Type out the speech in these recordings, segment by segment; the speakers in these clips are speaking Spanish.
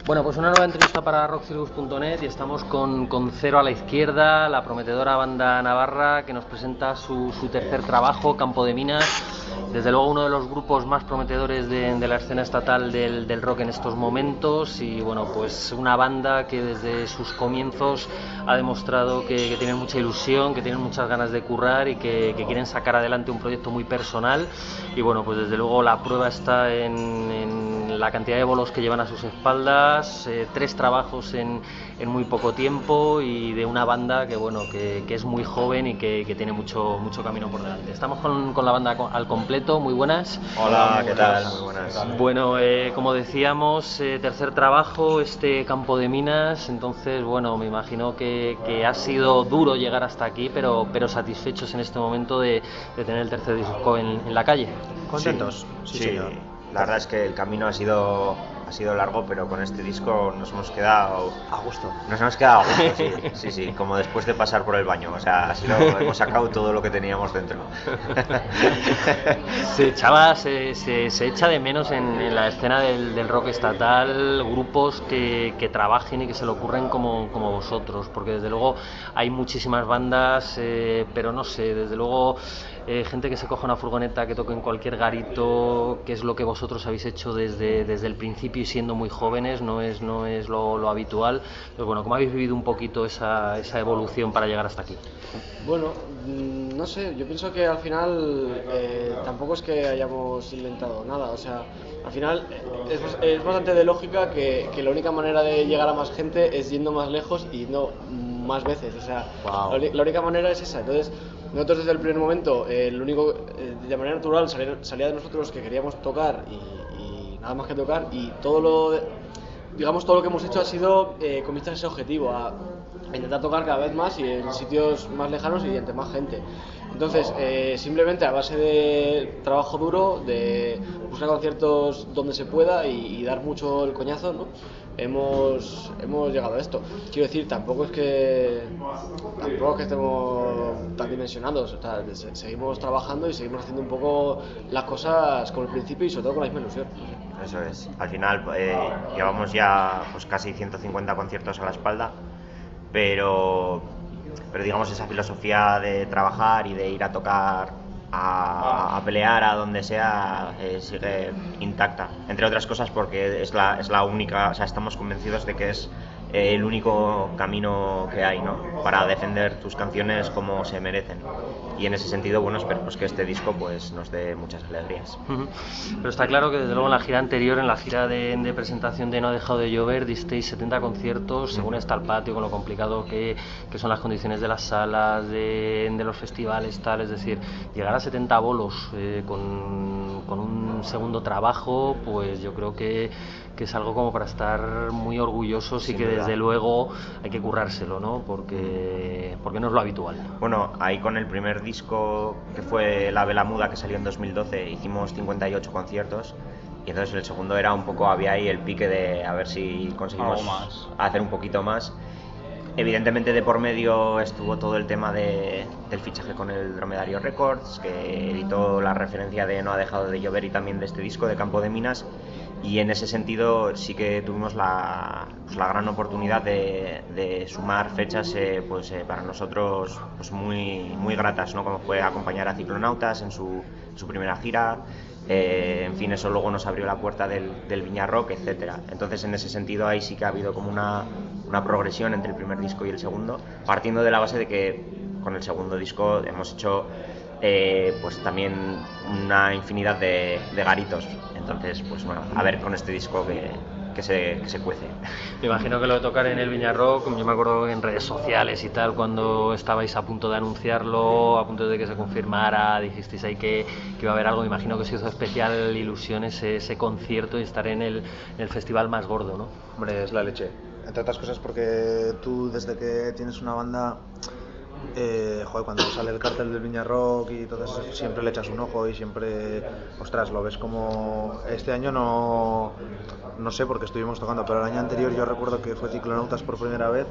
Bueno, pues una nueva entrevista para rockcircus.net y estamos con Cero a la izquierda, la prometedora banda navarra que nos presenta su tercer trabajo, Campo de Minas. Desde luego uno de los grupos más prometedores de la escena estatal del rock en estos momentos, y bueno, pues una banda que desde sus comienzos ha demostrado que tienen mucha ilusión, que tienen muchas ganas de currar y que quieren sacar adelante un proyecto muy personal. Y bueno, pues desde luego la prueba está en la cantidad de bolos que llevan a sus espaldas, 3 trabajos en muy poco tiempo, y de una banda que bueno, que es muy joven y que tiene mucho camino por delante. Estamos con la banda al completo. Muy buenas. Hola, ¿qué tal? Muy buenas. Bueno, como decíamos, tercer trabajo, Campo de Minas. Entonces, bueno, me imagino que ha sido duro llegar hasta aquí, pero satisfechos en este momento de tener el tercer disco en la calle. ¿Contentos? Sí, señor. La verdad es que el camino ha sido largo, pero con este disco nos hemos quedado a gusto. Sí, como después de pasar por el baño. O sea, hemos sacado todo lo que teníamos dentro. Se echa de menos en la escena del rock estatal grupos que trabajen y que se lo ocurren como vosotros, porque desde luego hay muchísimas bandas, pero no sé, desde luego gente que se coja una furgoneta, que toque en cualquier garito, que es lo que vosotros habéis hecho desde el principio y siendo muy jóvenes, no es lo habitual. Pero bueno, ¿cómo habéis vivido un poquito esa evolución para llegar hasta aquí? Bueno, no sé, yo pienso que al final tampoco es que hayamos inventado nada, o sea, al final es bastante de lógica que la única manera de llegar a más gente es yendo más lejos y no más veces, o sea, wow. La única manera es esa. Entonces nosotros desde el primer momento, de manera natural salía de nosotros que queríamos tocar y nada más que tocar, y todo lo que hemos hecho ha sido con vistas a ese objetivo, a intentar tocar cada vez más y en sitios más lejanos y entre más gente. Entonces, simplemente a base de trabajo duro, de buscar conciertos donde se pueda y dar mucho el coñazo, ¿no? Hemos llegado a esto. Quiero decir, tampoco es que estemos tan dimensionados, o sea, seguimos trabajando y seguimos haciendo un poco las cosas con el principio y sobre todo con la misma ilusión. Eso es. Al final llevamos ya pues casi 150 conciertos a la espalda, pero digamos esa filosofía de trabajar y de ir a tocar, a pelear a donde sea, sigue intacta, entre otras cosas porque es la única, o sea, estamos convencidos de que es el único camino que hay, ¿no?, para defender tus canciones como se merecen. Y en ese sentido, bueno, espero pues que este disco pues nos dé muchas alegrías. Pero está claro que desde luego en la gira anterior, en la gira de presentación de No ha dejado de llover, disteis 70 conciertos, según está el patio, con lo complicado que son las condiciones de las salas, de los festivales, tal. Es decir, llegar a 70 bolos con un segundo trabajo, pues yo creo que es algo como para estar muy orgullosos, y que desde luego hay que currárselo, ¿no? Porque no es lo habitual. Bueno, ahí con el primer disco, que fue La Vela Muda, que salió en 2012, hicimos 58 conciertos, y entonces el segundo había ahí el pique de a ver si conseguimos hacer un poquito más. Evidentemente de por medio estuvo todo el tema del fichaje con el Dromedario Records, que editó la referencia de No ha dejado de llover y también de este disco de Campo de Minas, y en ese sentido sí que tuvimos la gran oportunidad de sumar fechas para nosotros pues muy gratas, ¿no?, como fue acompañar a Ciclonautas en su primera gira. En fin, eso luego nos abrió la puerta del Viña Rock, etcétera. Entonces en ese sentido ahí sí que ha habido como una progresión entre el primer disco y el segundo, partiendo de la base de que con el segundo disco hemos hecho pues también una infinidad de garitos. Entonces, pues bueno, a ver con este disco que se cuece. Me imagino que lo de tocar en el Viña Rock, yo me acuerdo en redes sociales y tal, cuando estabais a punto de anunciarlo, a punto de que se confirmara, dijisteis ahí que iba a haber algo. Me imagino que os hizo especial ilusión ese concierto y estar en el festival más gordo, ¿no? Hombre, es la leche. Entre otras cosas porque tú, desde que tienes una banda, cuando sale el cartel del Viña Rock y todo eso, siempre le echas un ojo y siempre, ostras, lo ves como... Este año no sé porque estuvimos tocando, pero el año anterior yo recuerdo que fue Ciclonautas por primera vez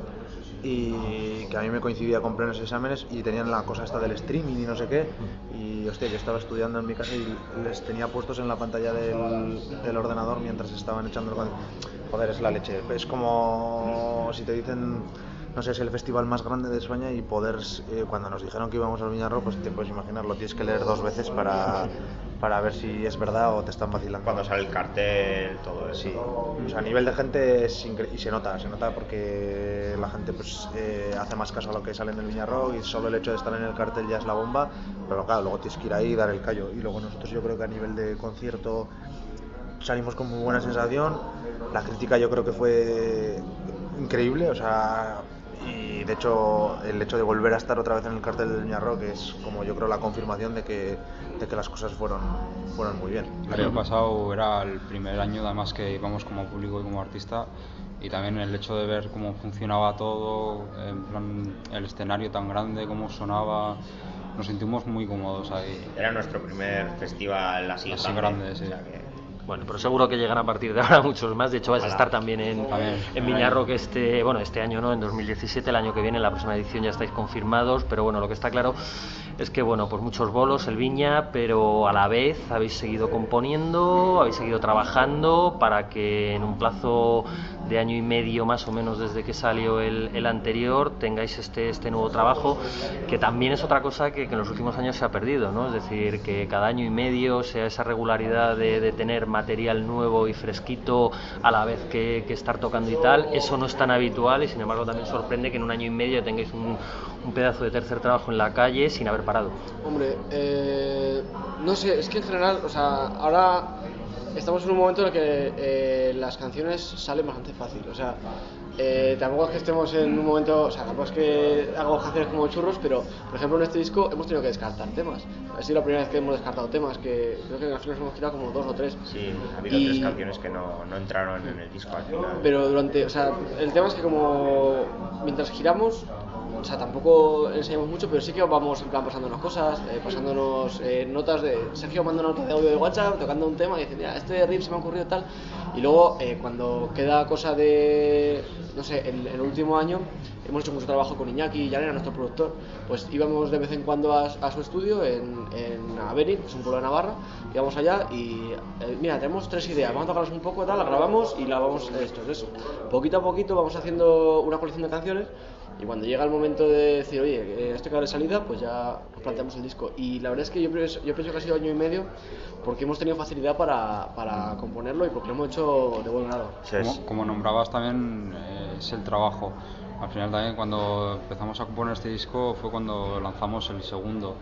y que a mí me coincidía con plenos exámenes y tenían la cosa esta del streaming y no sé qué, y hostia, yo estaba estudiando en mi casa y les tenía puestos en la pantalla del ordenador mientras estaban echando el... Joder, es la leche, es como si te dicen, no sé, es el festival más grande de España y poder, cuando nos dijeron que íbamos al Viñarro, pues te puedes imaginar, lo tienes que leer 2 veces para ver si es verdad o te están vacilando. Cuando sale el cartel, todo eso. Sí, o sea, a nivel de gente es y se nota porque la gente pues hace más caso a lo que sale en el Viñarro y solo el hecho de estar en el cartel ya es la bomba, pero claro, luego tienes que ir ahí y dar el callo. Y luego nosotros yo creo que a nivel de concierto salimos con muy buena sensación, la crítica yo creo que fue increíble, o sea, y de hecho el hecho de volver a estar otra vez en el cartel del Viñarro, que es como yo creo la confirmación de que las cosas fueron muy bien. El año pasado era el primer año además que íbamos como público y como artista, y también el hecho de ver cómo funcionaba todo, en plan, el escenario tan grande, cómo sonaba, nos sentimos muy cómodos ahí. Era nuestro primer festival así grande, sí. O sea que... Bueno, pero seguro que llegan a partir de ahora muchos más. De hecho, vais a estar también en Viñarro, que este año no, en 2017, el año que viene, en la próxima edición ya estáis confirmados. Pero bueno, lo que está claro es que bueno, pues muchos bolos, el Viña, pero a la vez habéis seguido componiendo, habéis seguido trabajando para que en un plazo de año y medio más o menos desde que salió el anterior tengáis este nuevo trabajo, que también es otra cosa que en los últimos años se ha perdido, ¿no? Es decir, que cada año y medio sea esa regularidad de tener material nuevo y fresquito a la vez que estar tocando y tal. Eso no es tan habitual y sin embargo también sorprende que en un año y medio tengáis un pedazo de tercer trabajo en la calle sin haber parado. Hombre, no sé, es que en general, o sea, ahora estamos en un momento en el que las canciones salen bastante fácil, o sea, tampoco es que estemos en un momento, o sea, tampoco es que hago canciones como churros, pero por ejemplo en este disco hemos tenido que descartar temas. Ha sido la primera vez que hemos descartado temas, que creo que al final hemos tirado como 2 o 3. Sí, ha habido 3 canciones que no entraron en el disco al final. Pero o sea, el tema es que como mientras giramos, o sea, tampoco enseñamos mucho, pero sí que vamos en plan pasándonos cosas, pasándonos notas de... Sergio manda una nota de audio de WhatsApp tocando un tema y dice, mira, este riff se me ha ocurrido tal. Y luego, cuando queda cosa de... no sé, el último año hemos hecho mucho trabajo con Iñaki y Arena, nuestro productor, pues íbamos de vez en cuando a su estudio en Averín, que es un pueblo de Navarra, íbamos allá y mira, tenemos 3 ideas, vamos a tocarlas un poco, tal, la grabamos y la vamos entonces poquito a poquito vamos haciendo una colección de canciones. Y cuando llega el momento de decir, oye, esto que de salida, pues ya nos planteamos el disco. Y la verdad es que yo pienso que ha sido año y medio porque hemos tenido facilidad para componerlo y porque lo hemos hecho de buen grado. Como nombrabas también, es el trabajo. Al final también cuando empezamos a componer este disco fue cuando lanzamos el segundo.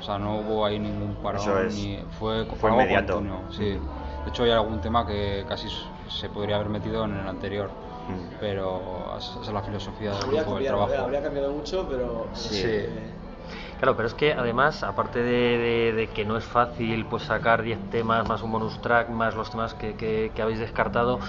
O sea, no hubo ahí ningún parón, fue inmediato. Continuo, sí. De hecho hay algún tema que casi se podría haber metido en el anterior. Pero esa es la filosofía del grupo, del trabajo. Habría cambiado mucho, pero... Sí. Claro, pero es que además, aparte de que no es fácil pues sacar 10 temas, más un bonus track, más los temas que habéis descartado,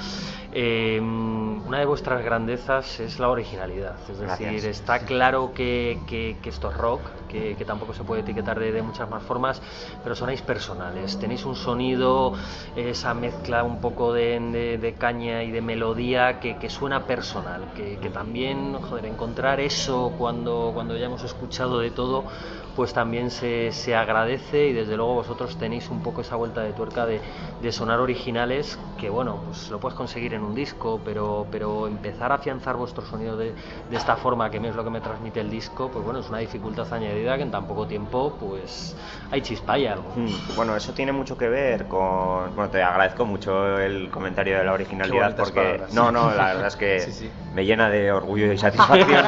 una de vuestras grandezas es la originalidad. Es decir, está claro que esto es rock, que tampoco se puede etiquetar de muchas más formas, pero sonáis personales, tenéis un sonido, esa mezcla un poco de caña y de melodía que suena personal, que también, joder, encontrar eso cuando ya hemos escuchado de todo, pues también se agradece, y desde luego vosotros tenéis un poco esa vuelta de tuerca de sonar originales, que bueno, pues lo puedes conseguir en un disco, pero empezar a afianzar vuestro sonido de esta forma, que es lo que me transmite el disco, pues bueno, es una dificultad añadida que en tan poco tiempo pues hay chispa y algo. Bueno, eso tiene mucho que ver con... Bueno, te agradezco mucho el comentario de la originalidad, porque... Palabras. No, la verdad es que sí. Me llena de orgullo y satisfacción.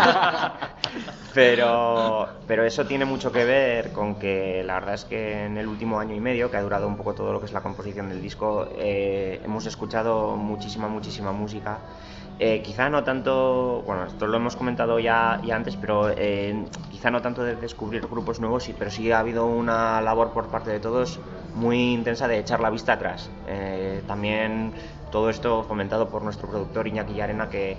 Pero eso tiene mucho que ver con que la verdad es que en el último año y medio, que ha durado un poco todo lo que es la composición del disco, hemos escuchado muchísima música. Quizá no tanto, bueno, esto lo hemos comentado ya antes, pero quizá no tanto de descubrir grupos nuevos, pero sí ha habido una labor por parte de todos muy intensa de echar la vista atrás. También todo esto fomentado por nuestro productor Iñaki Arena, que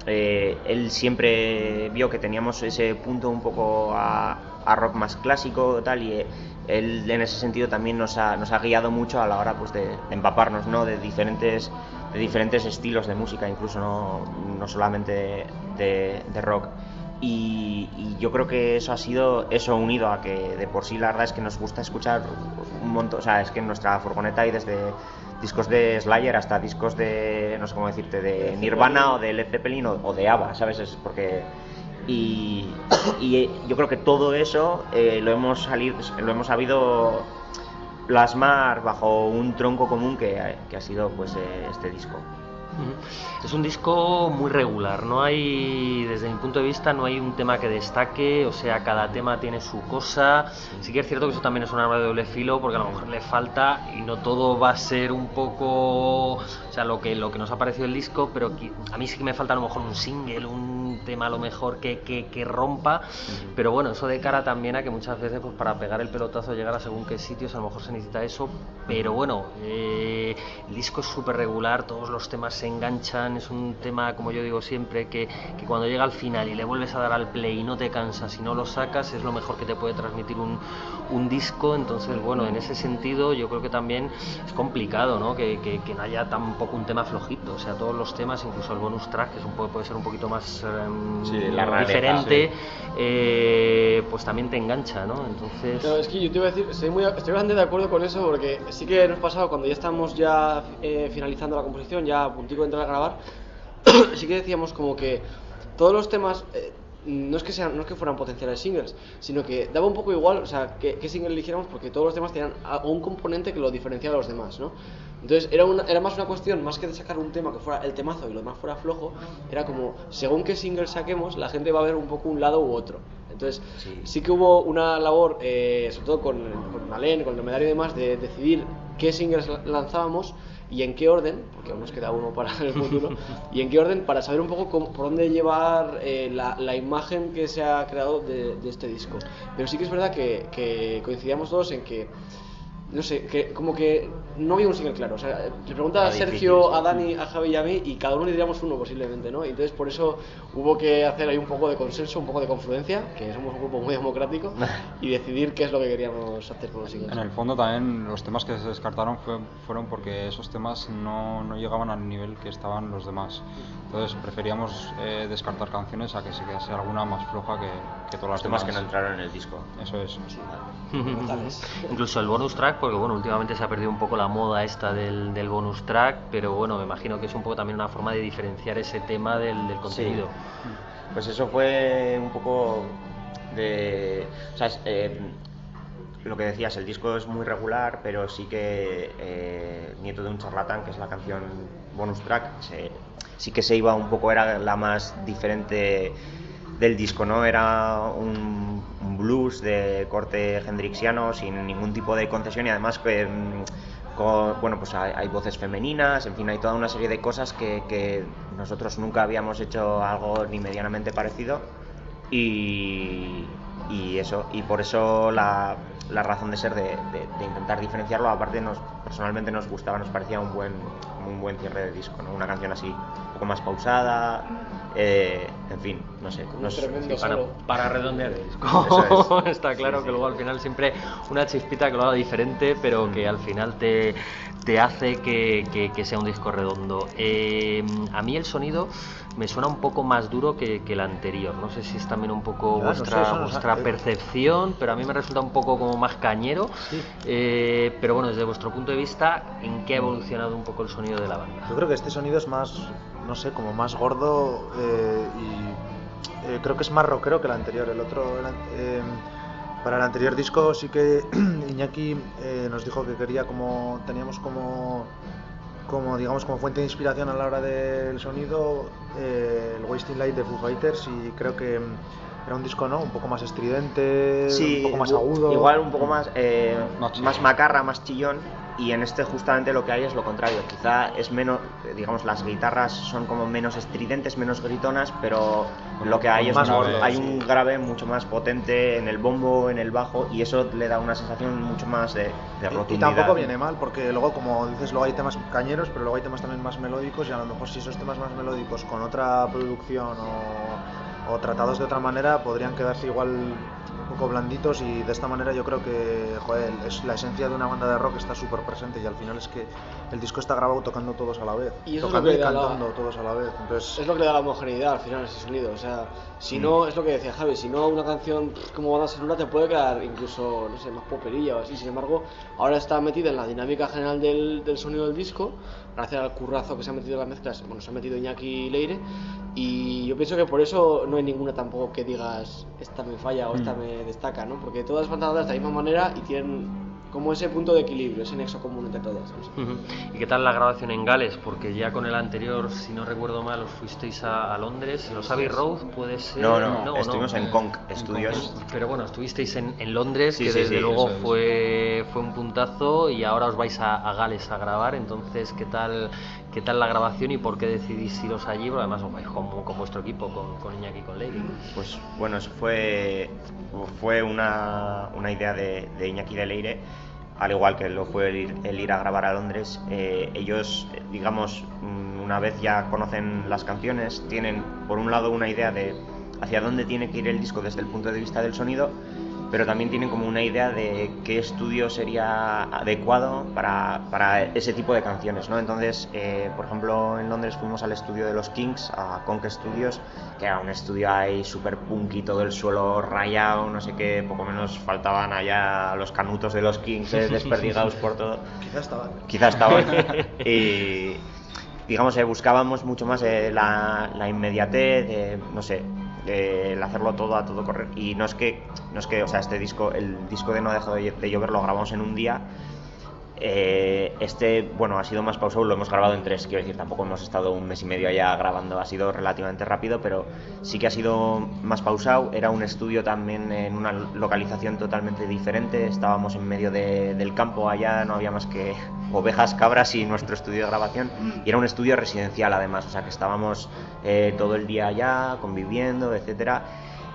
él siempre vio que teníamos ese punto un poco a rock más clásico tal, y él en ese sentido también nos ha guiado mucho a la hora pues de empaparnos, ¿no?, de diferentes diferentes estilos de música, incluso no solamente de rock. Y yo creo que eso ha sido eso, unido a que de por sí la verdad es que nos gusta escuchar un montón. O sea, es que en nuestra furgoneta hay desde discos de Slayer hasta discos de, no sé cómo decirte, de Nirvana o de Led Zeppelin o de ABBA, ¿sabes? Es porque... Y yo creo que todo eso lo hemos sabido plasmar bajo un tronco común que ha sido pues este disco. Es un disco muy regular, no hay, desde mi punto de vista, no hay un tema que destaque, o sea, cada tema tiene su cosa. Sí que es cierto que eso también es un arma de doble filo, porque a lo mejor le falta y no todo va a ser un poco, o sea, lo que nos ha parecido el disco, pero a mí sí que me falta a lo mejor un single, un tema a lo mejor que rompa, pero bueno, eso de cara también a que muchas veces pues para pegar el pelotazo, llegar a según qué sitios, a lo mejor se necesita eso, pero bueno, el disco es súper regular, todos los temas se enganchan, es un tema, como yo digo siempre, que cuando llega al final y le vuelves a dar al play y no te cansas y no lo sacas, es lo mejor que te puede transmitir un disco. Entonces, bueno, en ese sentido yo creo que también es complicado, ¿no? Que no haya tampoco un tema flojito, o sea, todos los temas, incluso el bonus track, que puede ser un poquito más diferente, pues también te engancha, ¿no? Entonces... Claro, es que yo te iba a decir, estoy bastante de acuerdo con eso, porque sí que nos pasaba cuando ya estamos finalizando la composición, ya a puntico de entrar a grabar, sí que decíamos como que todos los temas no es que fueran potenciales singles, sino que daba un poco igual, o sea, qué single eligiéramos, porque todos los temas tenían un componente que lo diferenciaba de los demás, ¿no? Entonces era más una cuestión, más que de sacar un tema que fuera el temazo y lo demás fuera flojo, era como, según qué single saquemos, la gente va a ver un poco un lado u otro. Entonces sí que hubo una labor, sobre todo con Alén, con el Dromedario y demás, de decidir qué singles lanzábamos y en qué orden, porque aún nos queda uno para el futuro, y en qué orden, para saber un poco por dónde llevar la imagen que se ha creado de este disco. Pero sí que es verdad que coincidíamos todos en que, no sé, que como que no había un single claro. O sea, le pregunta a Sergio, a Dani, a Javi y a mí, y cada uno diríamos uno posiblemente, ¿no? Y entonces por eso hubo que hacer ahí un poco de consenso, un poco de confluencia, que somos un grupo muy democrático, y decidir qué es lo que queríamos hacer con los singles. En el fondo también los temas que se descartaron fueron porque esos temas no llegaban al nivel que estaban los demás. Entonces preferíamos descartar canciones a que se quedase alguna más floja que todas las temas demás. Que no entraron en el disco. Eso es. Incluso el bonus track, porque bueno, últimamente se ha perdido un poco la moda esta del bonus track, pero bueno, me imagino que es un poco también una forma de diferenciar ese tema del contenido. Sí. Pues eso fue un poco de... O sea, lo que decías, el disco es muy regular, pero sí que Nieto de un charlatán, que es la canción bonus track, sí que se iba un poco, era la más diferente del disco, ¿no? Era un blues de corte hendrixiano sin ningún tipo de concesión, y además que bueno, pues hay voces femeninas, en fin, hay toda una serie de cosas que nosotros nunca habíamos hecho algo ni medianamente parecido, y eso, y por eso la razón de ser de intentar diferenciarlo. Aparte, personalmente nos gustaba, nos parecía un buen cierre de disco, ¿no? Una canción así un poco más pausada, en fin, no sé, para redondear el disco. Está claro que luego al final siempre una chispita que lo haga diferente, pero que al final te hace que sea un disco redondo. A mí el sonido me suena un poco más duro que el anterior. No sé si es también un poco vuestra percepción, pero a mí me resulta un poco como más cañero. Sí. Pero bueno, desde vuestro punto de vista, ¿en qué ha evolucionado un poco el sonido de la banda? Yo creo que este sonido es más, no sé, como más gordo, y creo que es más rockero que el anterior. Para el anterior disco sí que Iñaki nos dijo que quería teníamos como digamos como fuente de inspiración a la hora del sonido el Wasting Light de Foo Fighters, y creo que era un disco, ¿no?, un poco más estridente, sí, un poco más agudo, igual un poco más macarra, más chillón. Y en este justamente lo que hay es lo contrario, quizá es menos, digamos, las guitarras son como menos estridentes, menos gritonas, pero lo que hay es hay un grave mucho más potente en el bombo, en el bajo, y eso le da una sensación mucho más de rotundidad. Y tampoco viene mal, porque luego, como dices, luego hay temas cañeros, pero luego hay temas también más melódicos, y a lo mejor si esos temas más melódicos con otra producción o tratados de otra manera podrían quedarse igual un poco blanditos, y de esta manera yo creo que, joder, es la esencia de una banda de rock está súper presente, y al final es que el disco está grabado tocando todos a la vez, y eso tocando es lo que y cantando todos a la vez. Entonces, es lo que le da la homogeneidad al final ese sonido. O sea, si no, es lo que decía Javi, si no una canción como banda sonora te puede quedar incluso, no sé, más poperilla o así. Sin embargo, ahora está metida en la dinámica general del sonido del disco, gracias al currazo que se ha metido en las mezclas. Bueno, se ha metido Iñaki Leire, y yo pienso que por eso no hay ninguna tampoco que digas esta me falla o esta me destaca, ¿no? Porque todas van dadas de la misma manera y tienen como ese punto de equilibrio, ese nexo común entre todas, ¿sabes? ¿Y qué tal la grabación en Gales? Porque ya con el anterior, si no recuerdo mal, os fuisteis a Londres. ¿Los Abbey Road puede ser? No, estuvimos en Conk Studios. Pero bueno, estuvisteis en Londres, Sí, que sí, desde sí, luego eso es. fue un puntazo, y ahora os vais a Gales a grabar. Entonces, ¿qué tal la grabación y por qué decidís iros allí? Porque además os vais con vuestro equipo, con Iñaki y con Leire. Pues bueno, eso fue una idea de Iñaki de Leire, al igual que lo fue el ir a grabar a Londres. Ellos, digamos, una vez ya conocen las canciones, tienen por un lado una idea de hacia dónde tiene que ir el disco desde el punto de vista del sonido, pero también tienen como una idea de qué estudio sería adecuado para ese tipo de canciones, ¿no? Entonces, por ejemplo, en Londres fuimos al estudio de los Kings, a Conk Studios, que era un estudio ahí súper punky, todo el suelo rayado, no sé qué, poco menos faltaban allá los canutos de los Kings desperdigados por todo. Quizás estaban. Y digamos, buscábamos mucho más la inmediatez, no sé, el hacerlo todo a todo correr. Y no es que, o sea, el disco de No ha dejado de llover lo grabamos en un día. Bueno, ha sido más pausado, lo hemos grabado en 3, quiero decir, tampoco hemos estado un mes y medio allá grabando, ha sido relativamente rápido, pero sí que ha sido más pausado. Era un estudio también en una localización totalmente diferente, estábamos en medio del campo, allá no había más que ovejas, cabras y nuestro estudio de grabación, y era un estudio residencial además, o sea que estábamos todo el día allá, conviviendo, etcétera.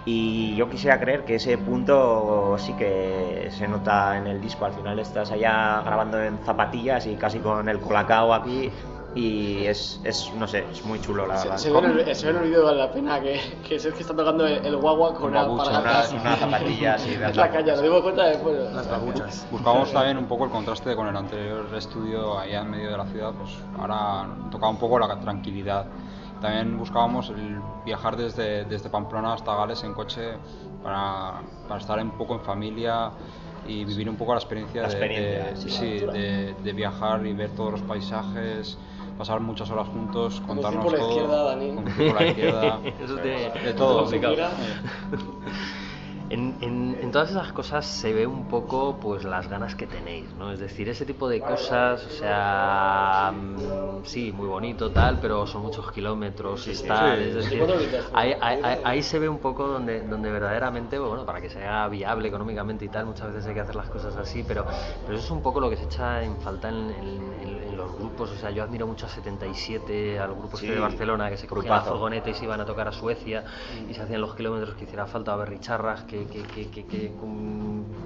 Y yo quisiera creer que ese punto sí que se nota en el disco. Al final estás allá grabando en zapatillas y casi con el colacao aquí, y es no sé, es muy chulo la verdad. Se ve en el vídeo, vale la pena que Sergio está tocando el guagua con una zapatilla así de es la caña, lo digo cuenta después. las babuchas. Buscábamos también un poco el contraste con el anterior estudio allá en medio de la ciudad, pues ahora tocaba un poco la tranquilidad. También buscábamos el viajar desde Pamplona hasta Gales en coche para estar un poco en familia y vivir un poco la experiencia de viajar y ver todos los paisajes, pasar muchas horas juntos, contarnos por la todo. izquierda, Dani. Conducir por la izquierda. Eso de todo. En todas esas cosas se ve un poco pues las ganas que tenéis, ¿no? Es decir, ese tipo de cosas, o sea, sí, muy bonito tal, pero son muchos kilómetros, es decir, ahí se ve un poco donde verdaderamente, bueno, para que sea viable económicamente y tal, muchas veces hay que hacer las cosas así, pero eso es un poco lo que se echa en falta en los grupos. O sea, yo admiro mucho a 77, al grupo de Barcelona, que se cogían la furgoneta y se iban a tocar a Suecia y se hacían los kilómetros que hiciera falta, a ver richarras que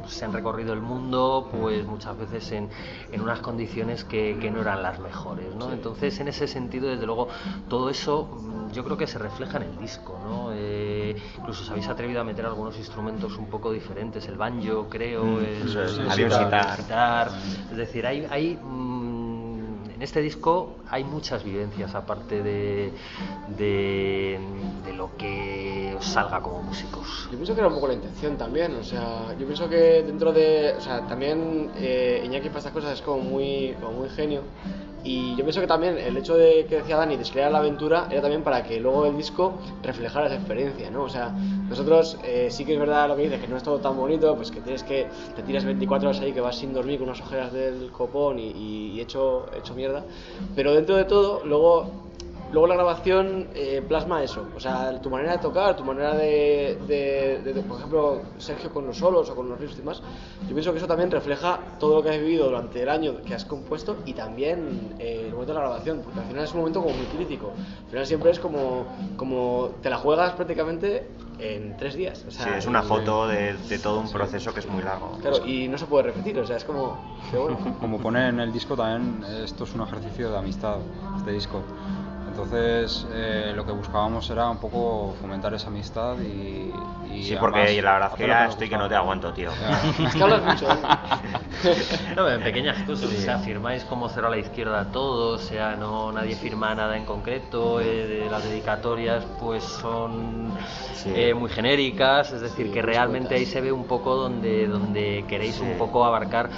se han recorrido el mundo, pues muchas veces en unas condiciones que no eran las mejores, ¿no? Entonces, en ese sentido, desde luego, todo eso yo creo que se refleja en el disco, ¿no? Incluso os habéis atrevido a meter algunos instrumentos un poco diferentes, el banjo, creo, el sitar, es decir, hay en este disco hay muchas vivencias, aparte de lo que os salga como músicos. Yo pienso que era un poco la intención también, o sea, yo pienso que dentro de, o sea, también Iñaki para estas cosas es como muy genio, y yo pienso que también el hecho de que decía Dani de crear la aventura era también para que luego el disco reflejara esa experiencia, ¿no? O sea, nosotros sí que es verdad lo que dices, que no es todo tan bonito, pues que te tiras 24 horas ahí, que vas sin dormir con unas ojeras del copón y hecho mierda, pero dentro de todo, luego la grabación plasma eso, o sea, tu manera de tocar, tu manera de por ejemplo, Sergio con los solos o con los riffs y demás. Yo pienso que eso también refleja todo lo que has vivido durante el año que has compuesto, y también el momento de la grabación, porque al final es un momento como muy crítico. Al final siempre es como te la juegas prácticamente en 3 días. O sea, sí, es una foto de todo un proceso que es muy largo. Claro, y no se puede repetir, o sea, es como... Bueno. Como pone en el disco también, esto es un ejercicio de amistad, este disco. Entonces lo que buscábamos era un poco fomentar esa amistad y sí, porque la verdad es que ya estoy que no te aguanto, tío. Es que hablas mucho, ¿eh? No, en pequeñas cosas, o sea, firmáis como cero a la izquierda todos, o sea, nadie firma nada en concreto, las dedicatorias pues son muy genéricas, es decir, que realmente ahí se ve un poco donde queréis un poco abarcar.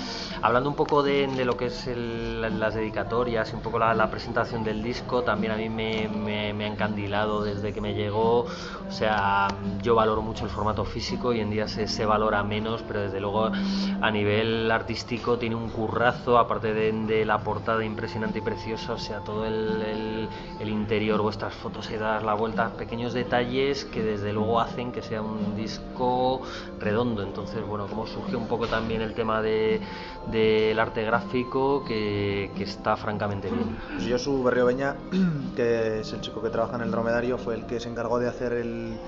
Hablando un poco de lo que es las dedicatorias y un poco la presentación del disco, también a mí me ha encandilado desde que me llegó, o sea, yo valoro mucho el formato físico, hoy en día se valora menos, pero desde luego a nivel artístico tiene un currazo, aparte de la portada impresionante y preciosa, o sea, todo el interior, vuestras fotos se dan la vuelta, pequeños detalles que desde luego hacen que sea un disco redondo. Entonces, bueno, como surgió un poco también el tema del arte gráfico, que está francamente bien. Pues Josu Berriobeña, que es el chico que trabaja en el Dromedario, fue el que se encargó de hacer el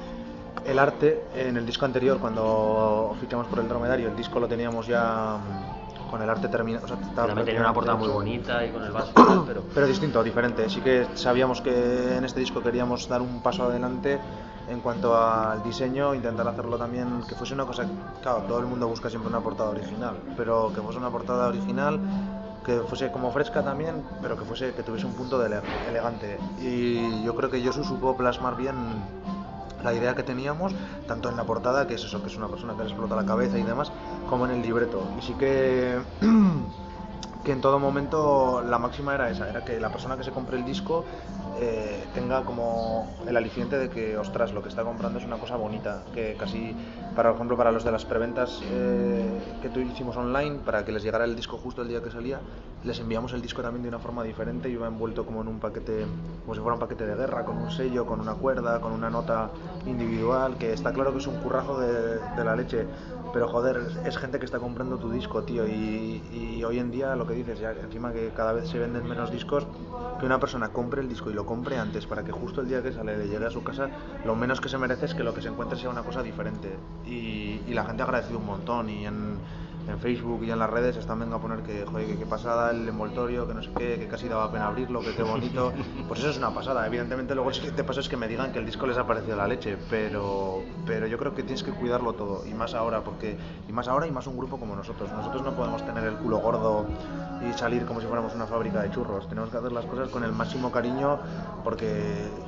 arte en el disco anterior. Cuando fichamos por el Dromedario, el disco lo teníamos ya con el arte terminado, o sea, también tenía una portada muy bonita y con el vaso pero distinto, diferente. Sí que sabíamos que en este disco queríamos dar un paso adelante en cuanto al diseño, intentar hacerlo también que fuese una cosa, claro, todo el mundo busca siempre una portada original, pero que fuese una portada original, que fuese como fresca también, pero que tuviese un punto de elegante. Y yo creo que Josu supo plasmar bien la idea que teníamos, tanto en la portada, que es eso, que es una persona que le explota la cabeza y demás, como en el libreto. Y sí que en todo momento la máxima era esa, era que la persona que se compre el disco tenga como el aliciente de que, ostras, lo que está comprando es una cosa bonita, que casi, por ejemplo, para los de las preventas que hicimos online, para que les llegara el disco justo el día que salía, les enviamos el disco también de una forma diferente, iba envuelto como en un paquete, como si fuera un paquete de guerra, con un sello, con una cuerda, con una nota individual, que está claro que es un currazo de la leche, pero joder, es gente que está comprando tu disco, tío, y hoy en día lo que dices, ya encima que cada vez se venden menos discos, que una persona compre el disco y lo compre antes para que justo el día que sale le llegue a su casa, lo menos que se merece es que lo que se encuentre sea una cosa diferente, y la gente ha agradecido un montón, y en Facebook y en las redes están venga a poner que, joder, que qué pasada el envoltorio, que no sé qué, que casi daba pena abrirlo, que qué bonito. Pues eso es una pasada. Evidentemente luego el siguiente paso es que me digan que el disco les ha parecido la leche, pero yo creo que tienes que cuidarlo todo, y más ahora, y más un grupo como nosotros. Nosotros no podemos tener el culo gordo y salir como si fuéramos una fábrica de churros. Tenemos que hacer las cosas con el máximo cariño,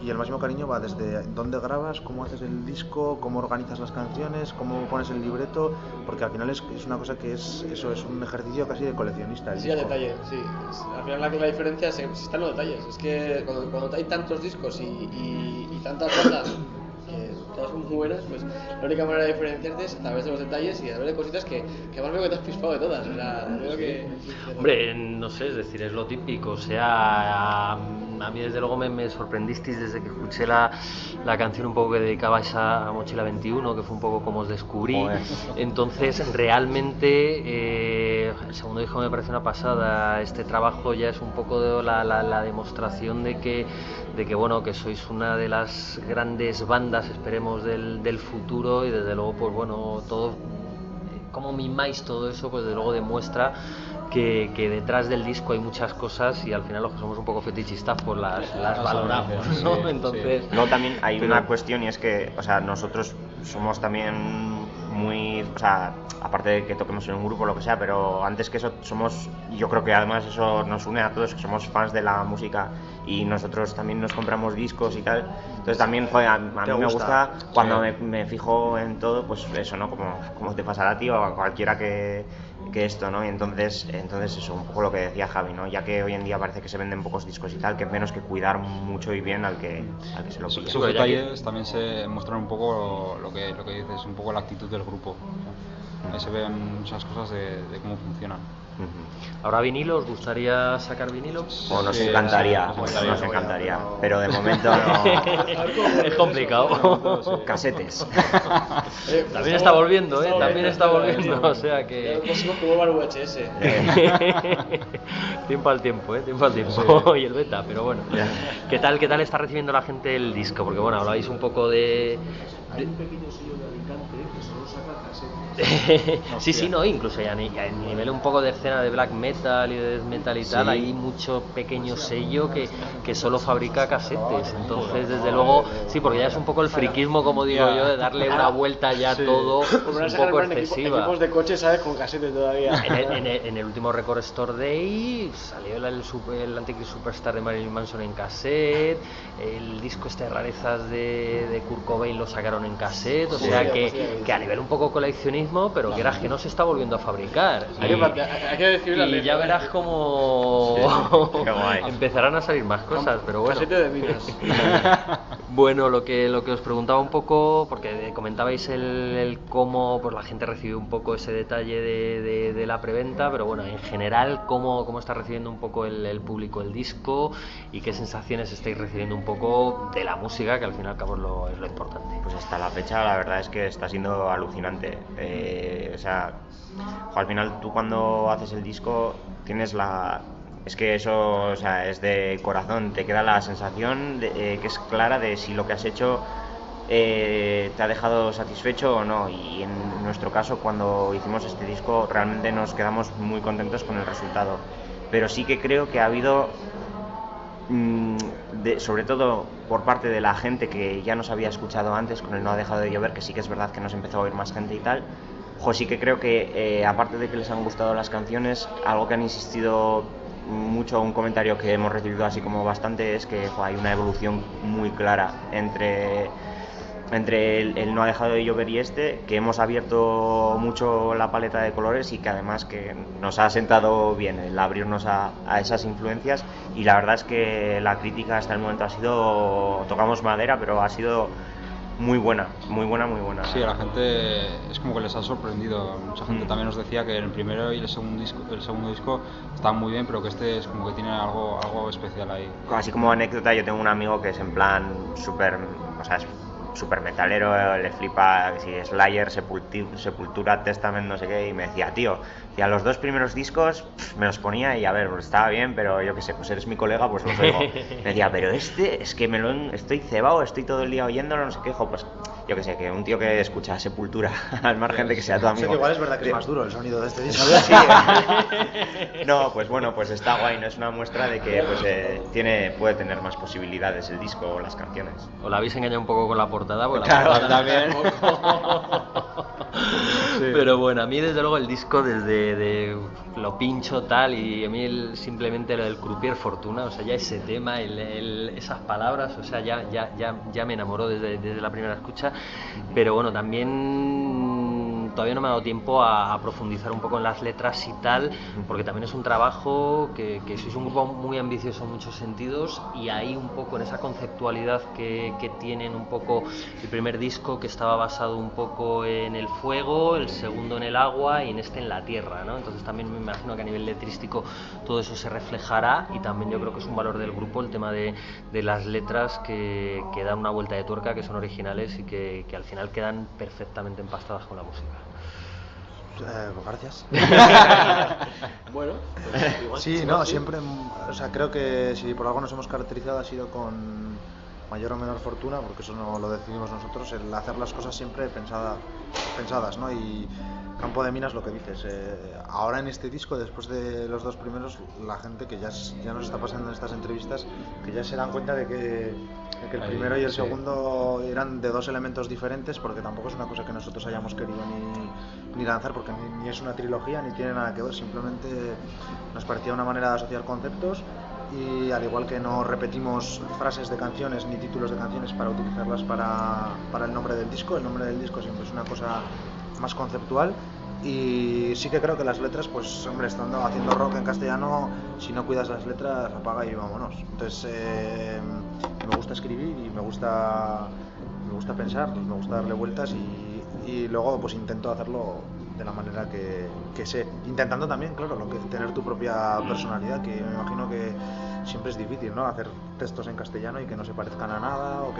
y el máximo cariño va desde dónde grabas, cómo haces el disco, cómo organizas las canciones, cómo pones el libreto, porque al final es una cosa que es un ejercicio casi de coleccionista. Sí, a detalle, sí. Al final la diferencia está en los detalles. Es que cuando hay tantos discos y tantas bandas que todas son muy buenas, pues la única manera de diferenciarte es a través de los detalles y a través de cositas que más veo que te has pispado de todas. O sea, veo que... Hombre, no sé, es decir, es lo típico. O sea, a mí desde luego me sorprendisteis desde que escuché la canción un poco que dedicabais a Mochila 21, que fue un poco como os descubrí. Joder. Entonces, realmente, el segundo disco me parece una pasada. Este trabajo ya es un poco de la demostración de que bueno, que sois una de las grandes bandas, esperemos, del futuro, y desde luego, pues bueno, todo, como mimáis todo eso, pues desde luego demuestra que detrás del disco hay muchas cosas, y al final los que somos un poco fetichistas pues las valoramos, ¿no? Sí, entonces sí. Luego también hay una cuestión, y es que, o sea, nosotros somos también muy, o sea, aparte de que toquemos en un grupo, lo que sea, pero antes que eso somos, yo creo que además eso nos une a todos, que somos fans de la música, y nosotros también nos compramos discos y tal. Entonces también, joder, a mí me gusta cuando me fijo en todo, pues eso, ¿no? Como te pasará a ti o a cualquiera que esto, ¿no? Y entonces eso, un poco lo que decía Javi, ¿no? Ya que hoy en día parece que se venden pocos discos y tal, que menos que cuidar mucho y bien al que se lo pilla. Sus detalles también se muestran un poco lo que dices, un poco la actitud del grupo. Ahí se ven muchas cosas de cómo funcionan. ¿Habrá vinilo? ¿Os gustaría sacar vinilo? O nos encantaría, pero de momento no. Es complicado. Casetes. También está volviendo, también está volviendo, o sea que... Los próximos que vuelvan VHS. Tiempo al tiempo, y el beta, pero bueno. ¿Qué tal está recibiendo la gente el disco? Porque bueno, habláis un poco de Hay un pequeño sello de Alicante que solo saca casetes. Sí, no, incluso ya a nivel un poco de escena de black metal y de death metal y tal, hay mucho pequeño sello que solo fabrica casetes. Entonces, desde luego, sí, porque ya es un poco el friquismo, como digo yo, de darle una vuelta ya a todo un poco excesiva. Equipos de coche, ¿sabes? Con casetes todavía. En el último Record Store Day salió el Antichrist Superstar de Marilyn Manson en cassette, el disco de rarezas de Kurt Cobain lo sacaron en cassette, o sea que a nivel un poco coleccionismo, pero que eras que no se está volviendo a fabricar. Hay que decirlo. Y ya verás cómo empezarán a salir más cosas, pero bueno. Casete de minas. Bueno, lo que os preguntaba un poco, porque comentabais el cómo pues la gente recibió un poco ese detalle de la preventa, pero bueno, en general, cómo está recibiendo un poco el público el disco y qué sensaciones estáis recibiendo un poco de la música, que al fin y al cabo es lo importante. Pues hasta la fecha la verdad es que está siendo alucinante. O sea, al final tú cuando haces el disco tienes es que eso, o sea, es de corazón, te queda la sensación que es clara de si lo que has hecho te ha dejado satisfecho o no. Y en nuestro caso, cuando hicimos este disco, realmente nos quedamos muy contentos con el resultado. Pero sí que creo que ha habido, sobre todo por parte de la gente que ya nos había escuchado antes con el No ha dejado de llover, que sí que es verdad que nos empezó a oír más gente y tal, sí que creo que aparte de que les han gustado las canciones, algo que han insistido mucho, un comentario que hemos recibido así como bastante, es que hay una evolución muy clara entre el No ha dejado de llover y que hemos abierto mucho la paleta de colores y que además que nos ha sentado bien el abrirnos a esas influencias, y la verdad es que la crítica hasta el momento ha sido, tocamos madera, pero ha sido muy buena. Sí, a la gente es como que les ha sorprendido. Mucha gente también nos decía que el primero y el segundo disco estaban muy bien, pero que este es como que tiene algo especial ahí. Así como anécdota, yo tengo un amigo que es en plan súper metalero, le flipa si Slayer, Sepultura, Testament, no sé qué, y me decía, tío, los dos primeros discos me los ponía y a ver, pues estaba bien, pero yo qué sé, pues eres mi colega, pues los oigo. Me decía, pero es que estoy cebado, estoy todo el día oyéndolo, no sé qué, pues yo que sé, que un tío que escucha Sepultura, al margen de que sea tu amigo. Sí, que igual es verdad que es más duro el sonido de este disco. Sí. No, pues bueno, pues está guay, no es una muestra de que pues puede tener más posibilidades el disco o las canciones. ¿O la habéis engañado un poco con la portada? Porque claro, la portada también. Sí. Pero bueno, a mí desde luego el disco desde lo pincho tal, y a mí simplemente lo del Croupier Fortuna, o sea, ya ese tema, esas palabras, o sea, ya me enamoró desde la primera escucha. Pero bueno, también todavía no me ha dado tiempo a profundizar un poco en las letras y tal, porque también es un trabajo que sois un grupo muy ambicioso en muchos sentidos, y ahí un poco en esa conceptualidad que tienen un poco el primer disco, que estaba basado un poco en el fuego, el segundo en el agua y en la tierra, ¿no? Entonces también me imagino que a nivel letrístico todo eso se reflejará, y también yo creo que es un valor del grupo el tema de las letras que dan una vuelta de tuerca, que son originales y que al final quedan perfectamente empastadas con la música. Gracias. Bueno, pues sí, no, siempre, o sea, creo que si por algo nos hemos caracterizado ha sido con mayor o menor fortuna, porque eso no lo decidimos nosotros, el hacer las cosas siempre pensadas, ¿no? Y Campo de Minas, lo que dices, ahora en este disco, después de los dos primeros, la gente que ya nos está pasando en estas entrevistas, que ya se dan cuenta de que el primero y el segundo eran de dos elementos diferentes, porque tampoco es una cosa que nosotros hayamos querido ni lanzar, porque ni es una trilogía ni tiene nada que ver, simplemente nos parecía una manera de asociar conceptos, y al igual que no repetimos frases de canciones ni títulos de canciones para utilizarlas para el nombre del disco siempre es una cosa más conceptual. Y sí que creo que las letras, pues hombre, estando haciendo rock en castellano, si no cuidas las letras, apaga y vámonos. Entonces me gusta escribir y me gusta pensar, me gusta darle vueltas, y luego pues intento hacerlo de la manera que sé, intentando también, claro, tener tu propia personalidad, que me imagino que siempre es difícil, ¿no? Hacer textos en castellano y que no se parezcan a nada, o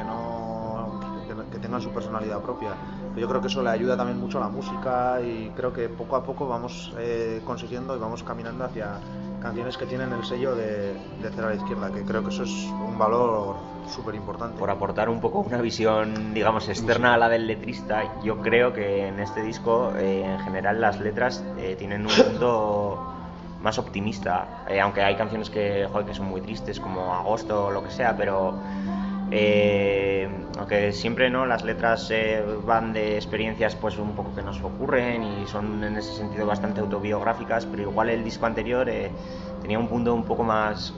que tengan su personalidad propia. Pero yo creo que eso le ayuda también mucho a la música, y creo que poco a poco vamos consiguiendo y vamos caminando hacia canciones que tienen el sello de Cero a la Izquierda, que creo que eso es un valor súper importante. Por aportar un poco una visión, digamos, externa a la del letrista, yo creo que en este disco, en general, las letras tienen un mundo más optimista, aunque hay canciones que son muy tristes, como Agosto o lo que sea, pero aunque siempre las letras van de experiencias pues un poco que nos ocurren y son en ese sentido bastante autobiográficas, pero igual el disco anterior tenía un punto un poco más,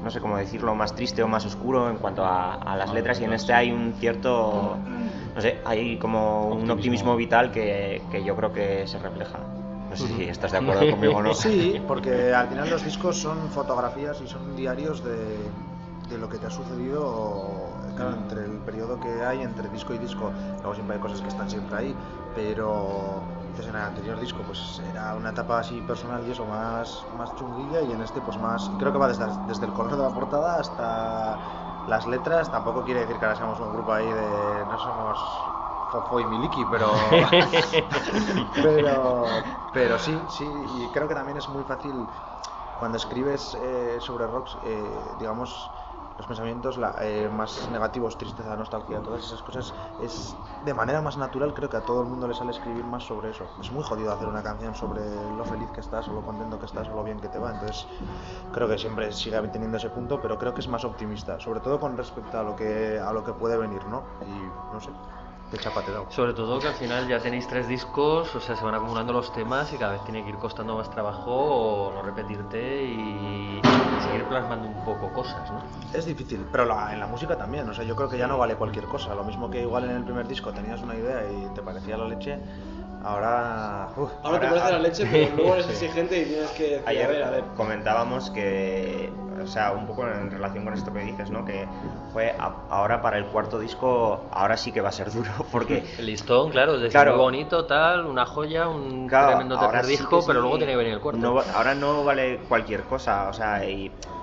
no sé cómo decirlo, más triste o más oscuro en cuanto a las letras, y en este hay un cierto, no sé, hay como un optimismo vital que yo creo que se refleja. No sé si estás de acuerdo conmigo o no. Sí, porque al final los discos son fotografías y son diarios de lo que te ha sucedido, claro, entre el periodo que hay entre disco y disco. Luego siempre hay cosas que están siempre ahí, pero en el anterior disco pues era una etapa así personal y eso más chunguilla, y en este pues más, creo que va desde el color de la portada hasta las letras. Tampoco quiere decir que ahora seamos un grupo ahí de, no somos Fofo y Miliki, pero sí, y creo que también es muy fácil cuando escribes sobre rocks, digamos, los pensamientos más negativos, tristeza, nostalgia, todas esas cosas, es de manera más natural. Creo que a todo el mundo le sale escribir más sobre eso. Es muy jodido hacer una canción sobre lo feliz que estás, o lo contento que estás, o lo bien que te va. Entonces creo que siempre sigue teniendo ese punto, pero creo que es más optimista, sobre todo con respecto a lo que puede venir, ¿no? Y no sé, de chapateado. Sobre todo que al final ya tenéis 3 discos, o sea, se van acumulando los temas y cada vez tiene que ir costando más trabajo o no repetirte y seguir plasmando un poco cosas, ¿no? Es difícil, pero en la música también, o sea, yo creo que ya no vale cualquier cosa. Lo mismo que igual en el primer disco tenías una idea y te parecía la leche, ahora te parece la leche, pero luego eres exigente y tienes que decir, ayer a ver. Comentábamos que, o sea, un poco en relación con esto que dices, ¿no? Que ahora para el cuarto disco, ahora sí que va a ser duro, porque el listón, claro, es decir, muy bonito, tal, una joya, un tremendo tercer disco, pero luego tiene que venir el cuarto. Ahora no vale cualquier cosa, o sea,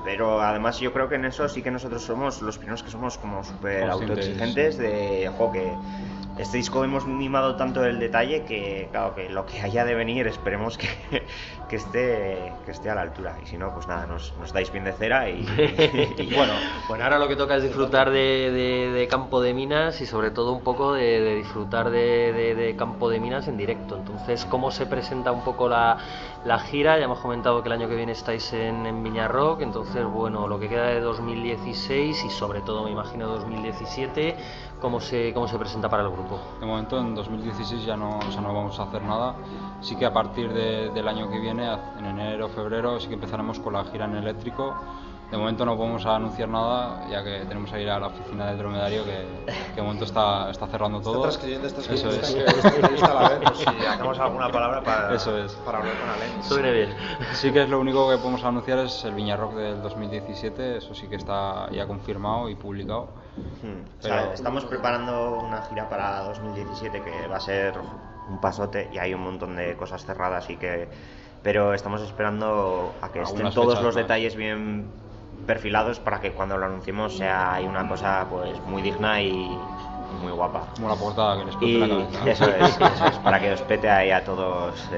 pero además yo creo que en eso sí que nosotros somos los primeros que somos como súper autoexigentes de, que este disco hemos mimado tanto el detalle que, claro, que lo que haya de venir esperemos que esté a la altura, y si no, pues nada, nos dais bien de cera y bueno, ahora lo que toca es disfrutar de Campo de Minas y sobre todo un poco de disfrutar de Campo de Minas en directo. Entonces, ¿cómo se presenta un poco la gira? Ya hemos comentado que el año que viene estáis en Viña Rock, entonces, bueno, lo que queda de 2016 y sobre todo, me imagino, 2017, ¿cómo se presenta para el grupo? De momento en 2016 ya no vamos a hacer nada. Sí que a partir del año que viene, en enero o febrero, sí que empezaremos con la gira en eléctrico. De momento no podemos anunciar nada, ya que tenemos que ir a la oficina del dromedario, que de momento está cerrando todo. Estás escribiendo a la vez, pues si hacemos alguna palabra para hablar con Alain. Suene bien. Sí que es lo único que podemos anunciar, es el Viña Rock del 2017, eso sí que está ya confirmado y publicado. Pero... O sea, estamos preparando una gira para 2017 que va a ser un pasote y hay un montón de cosas cerradas, pero estamos esperando a que estén todos los detalles bien perfilados para que cuando lo anunciemos hay una cosa pues muy digna y muy guapa. Como la portada que les explote la cabeza. Eso es, para que os pete ahí a todos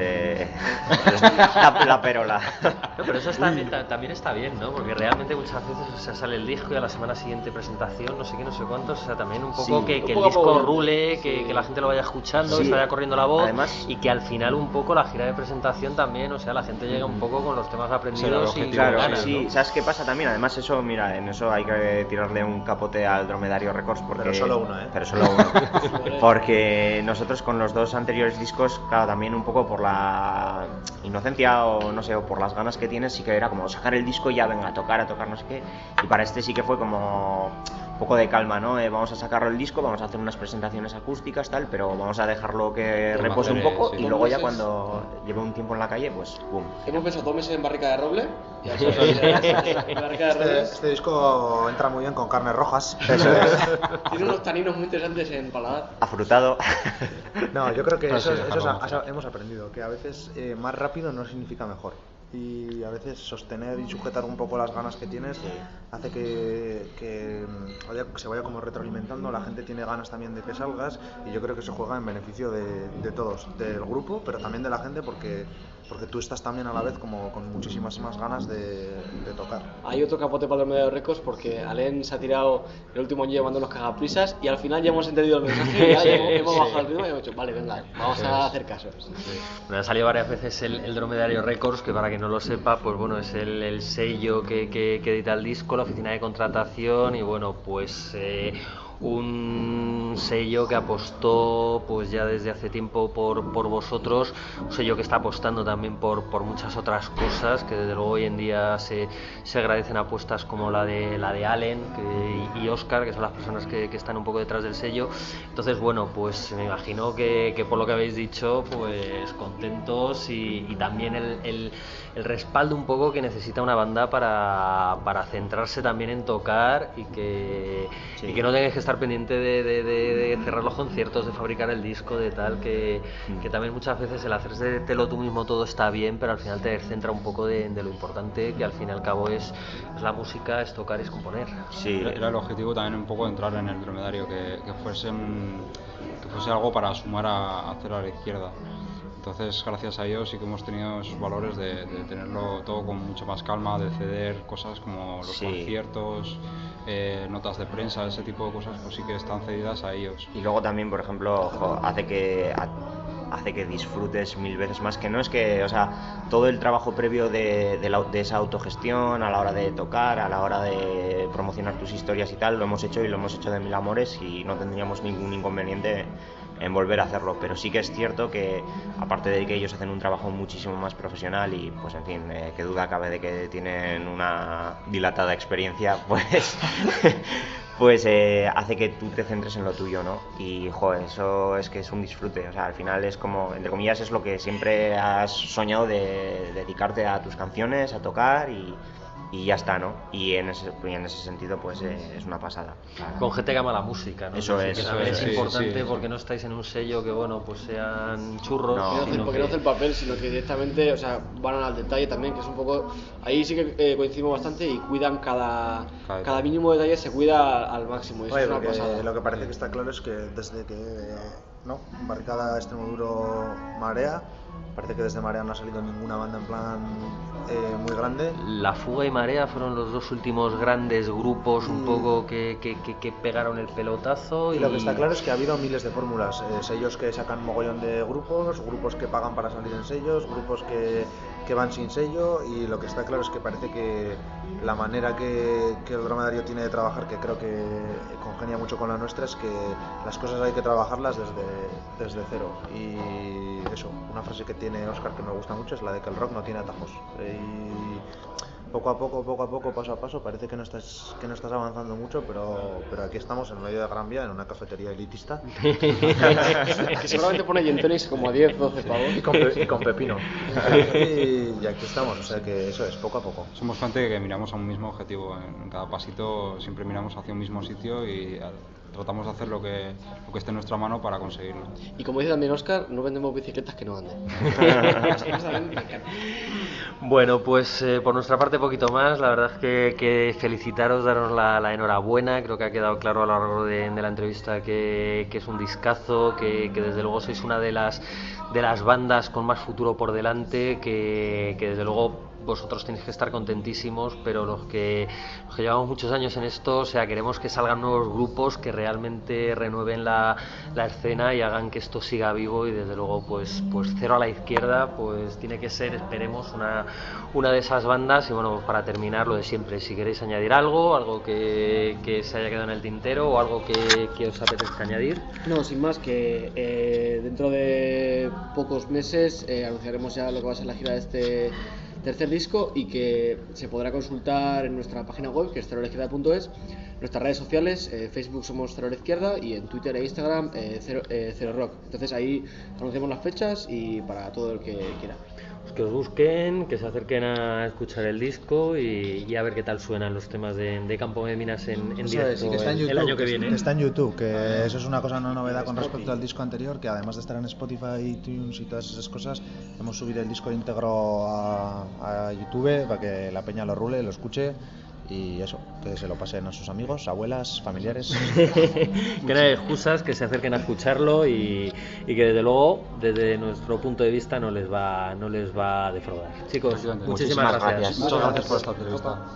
la perola. No, pero eso también está bien, ¿no? Porque realmente muchas veces sale el disco y a la semana siguiente presentación, no sé qué, no sé cuántos, o sea, también un poco que el disco rule, que la gente lo vaya escuchando, que se vaya corriendo la voz. Además, y que al final un poco la gira de presentación también, o sea, la gente llega un poco con los temas aprendidos y claro, ganas, sí, ¿no? ¿Sabes qué pasa también? Además eso, mira, en eso hay que tirarle un capote al Dromedario Records, porque... Pero solo uno, ¿eh? Pero solo uno. Porque nosotros con los 2 anteriores discos, claro, también un poco por la inocencia o no sé, o por las ganas que tienes, sí que era como sacar el disco y ya venga a tocar no sé qué, y para este sí que fue como un poco de calma, ¿no? Vamos a sacarlo el disco, vamos a hacer unas presentaciones acústicas, tal, pero vamos a dejarlo que repose un poco, y luego ya cuando lleve un tiempo en la calle, pues pum. Hemos pensado 2 meses en Barrica de Roble. Este disco entra muy bien con carnes rojas. Tiene unos taninos muy interesantes en paladar. Afrutado. No, yo creo que hemos aprendido que a veces más rápido no significa mejor. Y a veces sostener y sujetar un poco las ganas que tienes hace que se vaya como retroalimentando, la gente tiene ganas también de que salgas, y yo creo que eso juega en beneficio de todos, del grupo, pero también de la gente, porque tú estás también a la vez como con muchísimas más ganas de tocar. Hay otro capote para el Dromedario Records, porque Alen se ha tirado el último año llevando los cagaprisas y al final ya hemos entendido el mensaje y ya hemos bajado el ritmo y hemos dicho, vale, venga, vamos a hacer caso. Me ha salido varias veces el Dromedario Records, que para quien no lo sepa, pues bueno, es el sello que edita el disco, la oficina de contratación, y bueno, pues un sello que apostó pues ya desde hace tiempo por vosotros, un sello que está apostando también por muchas otras cosas, que desde luego hoy en día se agradecen apuestas como la de Alen y Óscar, que son las personas que están un poco detrás del sello. Entonces bueno, pues me imagino que por lo que habéis dicho, pues contentos, y también el respaldo un poco que necesita una banda para centrarse también en tocar, y que no tengas que estar pendiente de cerrar los conciertos, de fabricar el disco, de tal, que también muchas veces el hacértelo tú mismo todo está bien, pero al final te descentra un poco de lo importante, que al fin y al cabo es la música, es tocar, es componer. Sí, era el objetivo también un poco de entrar en el Dromedario, que fuese algo para sumar a Cero a la Izquierda. Entonces, gracias a ellos sí que hemos tenido esos valores de tenerlo todo con mucha más calma, de ceder cosas como los conciertos, notas de prensa, ese tipo de cosas, pues sí que están cedidas a ellos. Y luego también, por ejemplo, hace que disfrutes mil veces más, que no es que, o sea, todo el trabajo previo de esa autogestión a la hora de tocar, a la hora de promocionar tus historias y tal, lo hemos hecho, y lo hemos hecho de mil amores, y no tendríamos ningún inconveniente en volver a hacerlo. Pero sí que es cierto que, aparte de que ellos hacen un trabajo muchísimo más profesional, y pues en fin, que duda cabe de que tienen una dilatada experiencia, pues hace que tú te centres en lo tuyo, ¿no? Y joder, eso es que es un disfrute. O sea, al final es como, entre comillas, es lo que siempre has soñado, de dedicarte a tus canciones, a tocar, y ya está, ¿no? Y en ese sentido, pues es una pasada. Con gente que ama la música, ¿no? Eso es importante, sí. porque no estáis en un sello que, bueno, pues sean churros. Porque no hace el papel, sino que directamente, o sea, van al detalle también, que es un poco... Ahí sí que coincidimos bastante, y cuidan cada mínimo detalle, se cuida al máximo. Y eso es una pasada. Lo que parece que está claro es que desde que Barricada, Extremoduro, Marea, parece que desde Marea no ha salido ninguna banda en plan muy grande. La Fuga y Marea fueron los dos últimos grandes grupos un poco que pegaron el pelotazo. Y lo que está claro es que ha habido miles de fórmulas, sellos que sacan mogollón de grupos que pagan para salir en sellos, grupos que van sin sello, y lo que está claro es que parece que la manera que el Dromedario tiene de trabajar, que creo que congenia mucho con la nuestra, es que las cosas hay que trabajarlas desde cero. Y eso, una frase que tiene Óscar que me gusta mucho es la de que el rock no tiene atajos. Y poco a poco, paso a paso, parece que no estás avanzando mucho, pero aquí estamos en medio de Gran Vía, en una cafetería elitista. Que seguramente pone gin tonics como a 10, 12 pavos. Y con pepino. Y aquí estamos, o sea que eso es, poco a poco. Somos gente que miramos a un mismo objetivo, en cada pasito siempre miramos hacia un mismo sitio y tratamos de hacer lo que esté en nuestra mano para conseguirlo. Y como dice también Óscar, no vendemos bicicletas que no anden. Bueno, pues por nuestra parte poquito más. La verdad es que felicitaros, daros la enhorabuena. Creo que ha quedado claro a lo largo de la entrevista que es un discazo, que desde luego sois una de las bandas con más futuro por delante, que desde luego vosotros tenéis que estar contentísimos, pero los que llevamos muchos años en esto, o sea, queremos que salgan nuevos grupos que realmente renueven la escena y hagan que esto siga vivo, y desde luego pues Cero a la Izquierda pues tiene que ser, esperemos, una de esas bandas. Y bueno, para terminar, lo de siempre, si queréis añadir algo que se haya quedado en el tintero, o algo que os apetezca añadir. No, sin más, que dentro de pocos meses anunciaremos ya lo que va a ser la gira de este tercer disco, y que se podrá consultar en nuestra página web, que es ceroalaizquierda.es, nuestras redes sociales, Facebook somos Cero a la Izquierda, y en Twitter e Instagram Cero Rock. Entonces ahí anunciamos las fechas, y para todo el que quiera. Que os busquen, que se acerquen a escuchar el disco y a ver qué tal suenan los temas de Campo de Minas en directo sí, que está en YouTube, el año que viene. Está en YouTube, que eso es una cosa, una novedad con respecto al disco anterior, que además de estar en Spotify, iTunes y todas esas cosas, hemos subido el disco íntegro a YouTube para que la peña lo rule, lo escuche. y eso, que se lo pasen a sus amigos, abuelas, familiares. Que no hay excusas, que se acerquen a escucharlo y que desde luego, desde nuestro punto de vista, no les va a defraudar. Chicos, muchísimas gracias. Muchas gracias por esta entrevista.